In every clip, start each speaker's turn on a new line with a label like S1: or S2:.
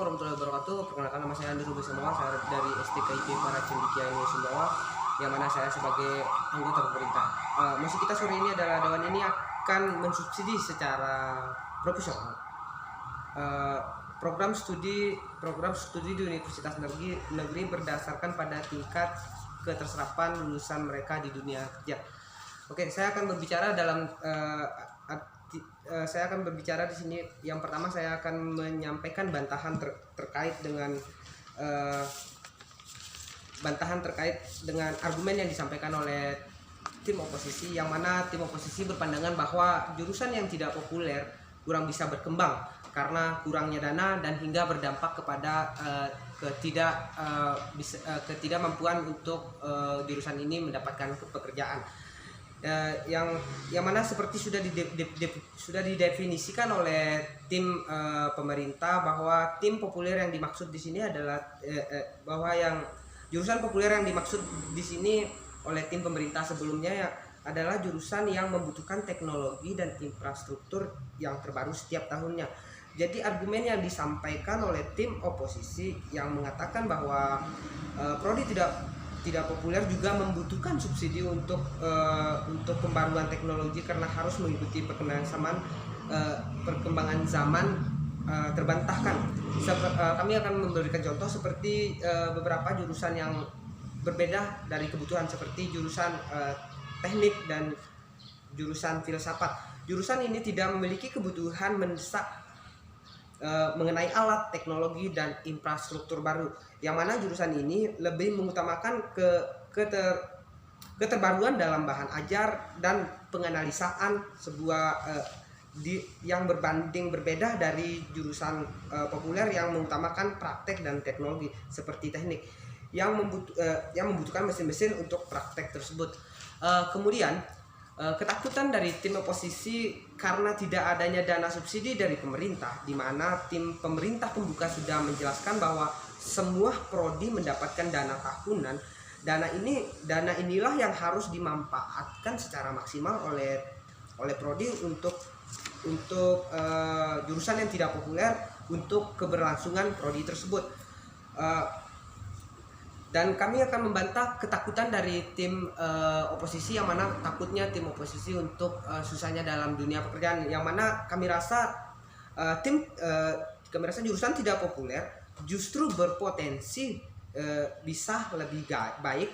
S1: warahmatullahi wabarakatuh. Perkenalkan, nama saya Andi Ruby Samawa, saya dari STKIP Para Cendekia ini Sumbawa, yang mana saya sebagai anggota pemerintah. Maksud kita sore ini adalah Dewan ini akan mensubsidi secara profesional program studi di Universitas Negeri berdasarkan pada tingkat keterserapan lulusan mereka di dunia kerja. Oke, saya akan berbicara di sini. Yang pertama, saya akan menyampaikan bantahan terkait dengan argumen yang disampaikan oleh tim oposisi, yang mana tim oposisi berpandangan bahwa jurusan yang tidak populer kurang bisa berkembang karena kurangnya dana dan hingga berdampak kepada ketidakmampuan untuk jurusan ini mendapatkan pekerjaan. Yang mana seperti sudah didefinisikan oleh tim pemerintah, bahwa tim populer yang dimaksud di sini adalah jurusan populer yang dimaksud di sini oleh tim pemerintah sebelumnya adalah jurusan yang membutuhkan teknologi dan infrastruktur yang terbaru setiap tahunnya. Jadi argumen yang disampaikan oleh tim oposisi yang mengatakan bahwa prodi tidak populer juga membutuhkan subsidi untuk pembaruan teknologi karena harus mengikuti perkembangan zaman terbantahkan. Kami akan memberikan contoh seperti beberapa jurusan yang berbeda dari kebutuhan, seperti jurusan teknik dan jurusan filsafat. Jurusan ini tidak memiliki kebutuhan mendesak mengenai alat, teknologi, dan infrastruktur baru, yang mana jurusan ini lebih mengutamakan keterbaruan dalam bahan ajar dan penganalisaan yang berbeda dari jurusan populer yang mengutamakan praktek dan teknologi seperti teknik yang membutuhkan mesin-mesin untuk praktek tersebut. Kemudian ketakutan dari tim oposisi karena tidak adanya dana subsidi dari pemerintah, di mana tim pemerintah pembuka sudah menjelaskan bahwa semua prodi mendapatkan dana tahunan. Dana inilah yang harus dimanfaatkan secara maksimal oleh prodi untuk jurusan yang tidak populer, untuk keberlangsungan prodi tersebut. Dan kami akan membantah ketakutan dari tim oposisi, yang mana takutnya tim oposisi untuk susahnya dalam dunia pekerjaan, yang mana kami rasa jurusan tidak populer justru berpotensi bisa lebih baik,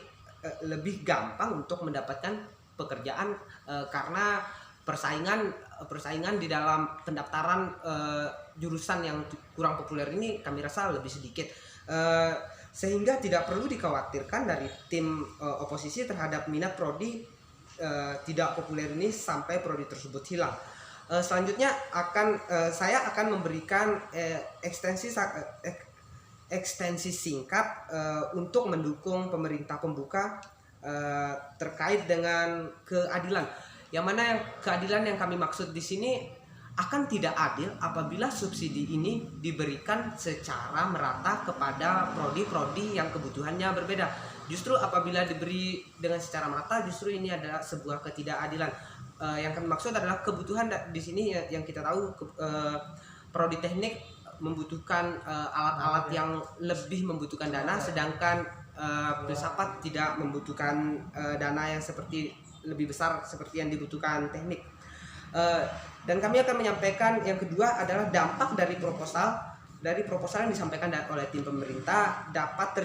S1: lebih gampang untuk mendapatkan pekerjaan karena persaingan di dalam pendaftaran jurusan yang kurang populer ini kami rasa lebih sedikit. Sehingga tidak perlu dikhawatirkan dari tim oposisi terhadap minat prodi tidak populer ini sampai prodi tersebut hilang. Selanjutnya saya akan memberikan ekstensi singkat untuk mendukung pemerintah pembuka terkait dengan keadilan. Yang mana keadilan yang kami maksud di sini akan tidak adil apabila subsidi ini diberikan secara merata kepada prodi-prodi yang kebutuhannya berbeda. Justru apabila diberi dengan secara merata, justru ini adalah sebuah ketidakadilan. Yang kami maksud adalah kebutuhan di sini yang kita tahu, prodi teknik membutuhkan alat-alat yang lebih membutuhkan dana, sedangkan filsafat tidak membutuhkan dana yang lebih besar seperti yang dibutuhkan teknik. Dan kami akan menyampaikan yang kedua adalah dampak dari proposal yang disampaikan oleh tim pemerintah dapat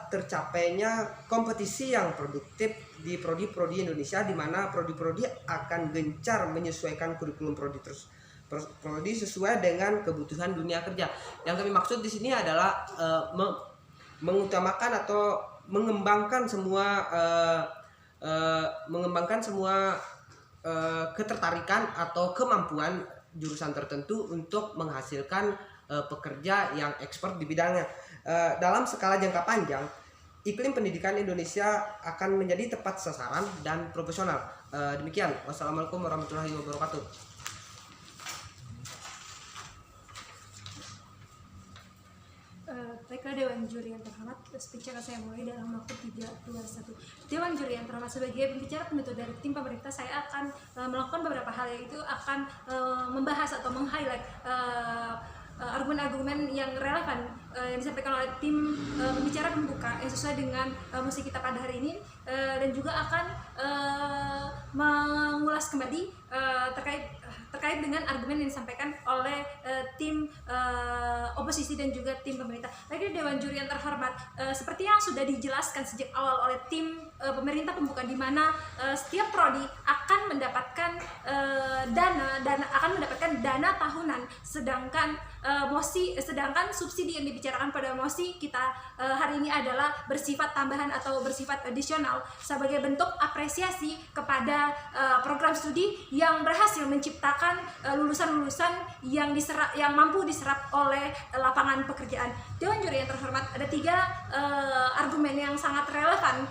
S1: tercapainya kompetisi yang produktif di prodi-prodi Indonesia, di mana prodi-prodi akan gencar menyesuaikan kurikulum prodi sesuai dengan kebutuhan dunia kerja. Yang kami maksud di sini adalah mengutamakan atau mengembangkan semua ketertarikan atau kemampuan jurusan tertentu untuk menghasilkan pekerja yang expert di bidangnya. Dalam skala jangka panjang, iklim pendidikan Indonesia akan menjadi tepat sasaran dan profesional. Demikian. Wassalamualaikum warahmatullahi wabarakatuh.
S2: Baiklah Dewan Juri yang terhormat, speaker saya mulai dalam waktu 3, 2, 1. Dewan Juri yang terhormat, sebagai pembicara penutup dari tim pemerintah, saya akan melakukan beberapa hal, yaitu akan membahas atau meng-highlight argumen-argumen yang relevan yang disampaikan oleh tim pembicara pembuka yang sesuai dengan musik kita pada hari ini, dan juga akan mengulas kembali terkait dengan argumen yang disampaikan oleh tim oposisi dan juga tim pemerintah. Lagi Dewan Juri yang terhormat, seperti yang sudah dijelaskan sejak awal oleh tim pemerintah pembuka, di mana setiap prodi akan mendapatkan dana tahunan, sedangkan subsidi yang dibicarakan pada mosi kita hari ini adalah bersifat tambahan atau bersifat adisional sebagai bentuk apresiasi kepada program studi yang berhasil menciptakan lulusan-lulusan yang mampu diserap oleh lapangan pekerjaan. Dewan Juri yang terhormat, ada 3 argumen yang sangat relevan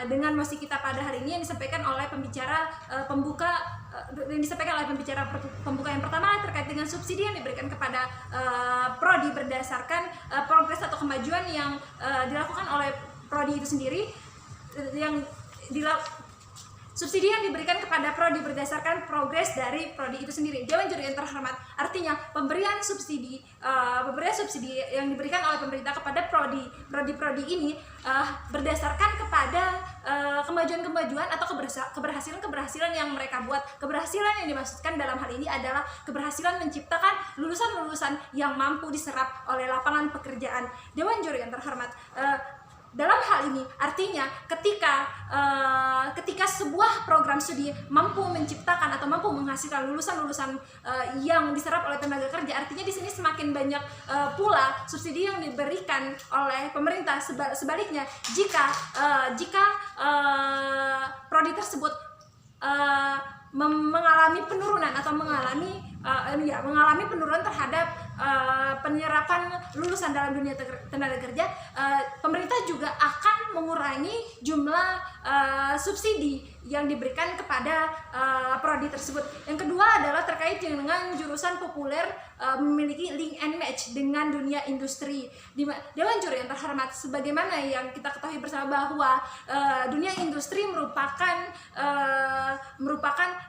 S2: dengan mosi kita pada hari ini yang disampaikan oleh pembicara pembuka yang pertama terkait dengan subsidi yang diberikan kepada prodi berdasarkan progres atau kemajuan yang dilakukan oleh prodi itu sendiri, subsidi yang diberikan kepada prodi berdasarkan progres dari prodi itu sendiri. Dewan Juri yang terhormat, artinya pemberian subsidi yang diberikan oleh pemerintah kepada prodi ini berdasarkan kepada kemajuan-kemajuan atau keberhasilan yang mereka buat. Keberhasilan yang dimaksudkan dalam hal ini adalah keberhasilan menciptakan lulusan-lulusan yang mampu diserap oleh lapangan pekerjaan. Dewan Juri yang terhormat, dalam hal ini artinya ketika sebuah program studi mampu menciptakan atau mampu menghasilkan lulusan-lulusan yang diserap oleh tenaga kerja, artinya di sini semakin banyak pula subsidi yang diberikan oleh pemerintah. Sebaliknya, jika prodi tersebut mengalami penurunan atau mengalami penurunan terhadap penyerapan lulusan dalam dunia tenaga kerja, pemerintah juga akan mengurangi jumlah subsidi yang diberikan kepada prodi tersebut. Yang kedua adalah terkait dengan jurusan populer memiliki link and match dengan dunia industri. Dewan Juri yang terhormat, sebagaimana yang kita ketahui bersama bahwa dunia industri merupakan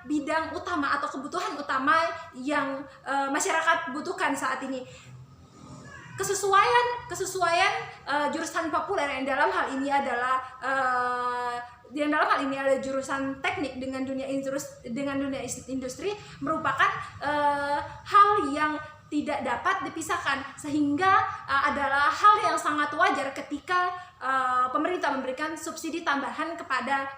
S2: bidang utama atau kebutuhan utama yang masyarakat butuhkan saat ini. Kesesuaian jurusan populer yang dalam hal ini adalah jurusan teknik dengan dunia industri merupakan hal yang tidak dapat dipisahkan, sehingga adalah hal yang sangat wajar ketika pemerintah memberikan subsidi tambahan kepada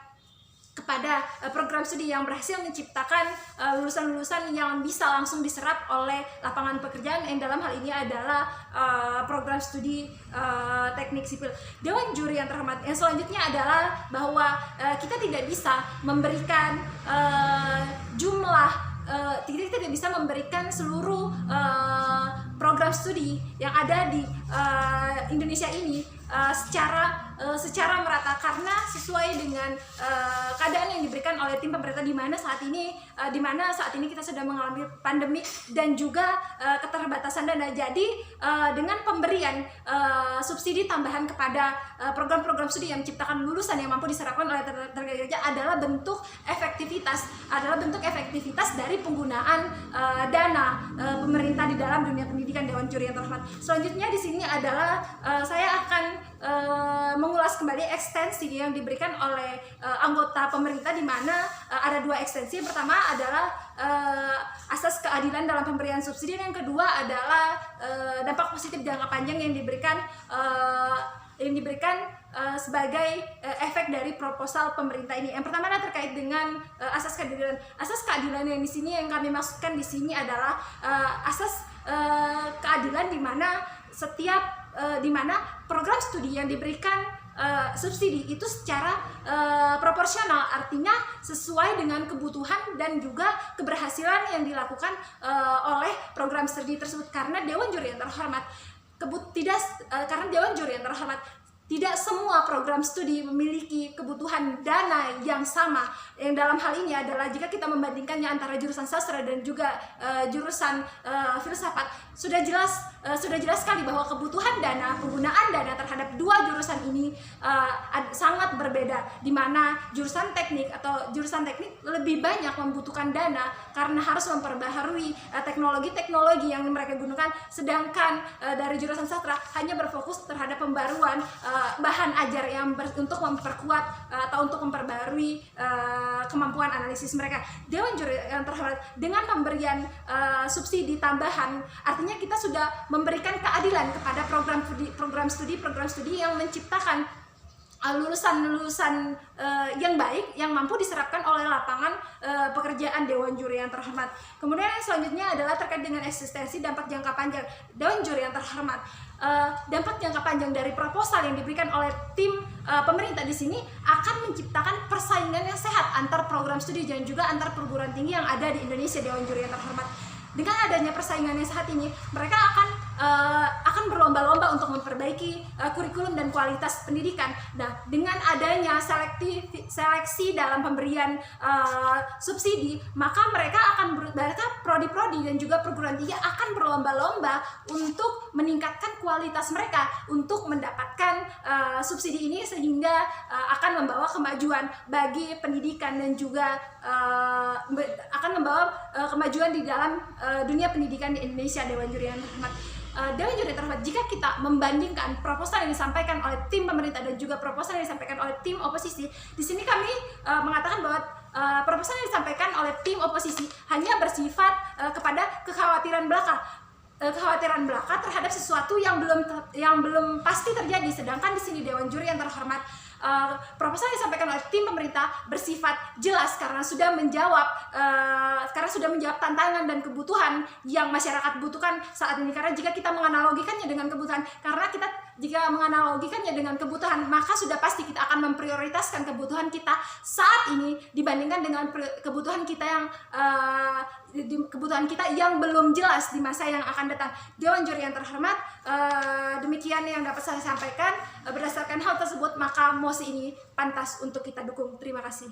S2: program studi yang berhasil menciptakan lulusan-lulusan yang bisa langsung diserap oleh lapangan pekerjaan, yang dalam hal ini adalah program studi teknik sipil. Dewan Juri yang terhormat, yang selanjutnya adalah bahwa kita tidak bisa memberikan tidak bisa memberikan seluruh program studi yang ada di Indonesia ini secara merata, karena sesuai dengan keadaan yang diberikan oleh tim pemerintah di mana saat ini kita sedang mengalami pandemi dan juga keterbatasan dana. Jadi dengan pemberian subsidi tambahan kepada program-program studi yang menciptakan lulusan yang mampu diserapkan oleh tenaga kerja adalah bentuk efektivitas dari penggunaan dana pemerintah di dalam dunia pendidikan. Dewan Juri yang terhormat, selanjutnya di sini adalah saya akan mengulas kembali ekstensi yang diberikan oleh anggota pemerintah, di mana ada 2 ekstensi. Yang pertama adalah asas keadilan dalam pemberian subsidi, dan yang kedua adalah dampak positif jangka panjang yang diberikan sebagai efek dari proposal pemerintah ini. Yang pertama adalah terkait dengan asas keadilan. Asas keadilan yang di sini yang kami maksudkan di sini adalah asas keadilan di mana program studi yang diberikan subsidi itu secara proporsional, artinya sesuai dengan kebutuhan dan juga keberhasilan yang dilakukan oleh program studi tersebut. Karena Dewan Juri yang terhormat, tidak semua program studi memiliki kebutuhan dana yang sama. Yang dalam hal ini adalah jika kita membandingkannya antara jurusan sastra dan juga jurusan filsafat, sudah jelas sekali bahwa kebutuhan dana, penggunaan dana terhadap dua jurusan ini sangat berbeda, di mana jurusan teknik lebih banyak membutuhkan dana karena harus memperbaharui teknologi-teknologi yang mereka gunakan, sedangkan dari jurusan sastra hanya berfokus terhadap pembaruan bahan ajar yang untuk memperkuat atau untuk memperbarui kemampuan analisis mereka. Dewan Juri yang terhormat, dengan pemberian subsidi tambahan, artinya kita sudah memberikan keadilan kepada program studi yang menciptakan lulusan-lulusan yang baik, yang mampu diserapkan oleh lapangan pekerjaan Dewan Juri yang terhormat. Kemudian yang selanjutnya adalah terkait dengan eksistensi dampak jangka panjang. Dewan Juri yang terhormat, dampak jangka panjang dari proposal yang diberikan oleh tim pemerintah di sini akan menciptakan persaingan yang sehat antar program studi dan juga antar perguruan tinggi yang ada di Indonesia. Dewan Juri yang terhormat, dengan adanya persaingan yang sehat ini, mereka akan berlomba-lomba untuk memperbaiki kurikulum dan kualitas pendidikan. Nah, dengan adanya seleksi dalam pemberian subsidi, maka mereka prodi-prodi dan juga perguruan tinggi akan berlomba-lomba untuk meningkatkan kualitas mereka untuk mendapatkan subsidi ini, sehingga akan membawa kemajuan bagi pendidikan dan juga akan membawa kemajuan di dalam dunia pendidikan di Indonesia. Dewan Juri yang terhormat, Dewan Juri terhormat, jika kita membandingkan proposal yang disampaikan oleh tim pemerintah dan juga proposal yang disampaikan oleh tim oposisi, di sini kami mengatakan bahwa proposal yang disampaikan oleh tim oposisi hanya bersifat kepada kekhawatiran belaka terhadap sesuatu yang belum pasti terjadi, sedangkan di sini Dewan Juri yang terhormat, proposal yang disampaikan oleh tim pemerintah bersifat jelas karena sudah menjawab tantangan dan kebutuhan yang masyarakat butuhkan saat ini. Karena jika kita menganalogikannya dengan kebutuhan, maka sudah pasti kita akan memprioritaskan kebutuhan kita saat ini dibandingkan dengan kebutuhan kita yang belum jelas di masa yang akan datang. Dewan Juri yang terhormat, demikian yang dapat saya sampaikan. Berdasarkan hal tersebut, maka mosi ini pantas untuk kita dukung. Terima kasih.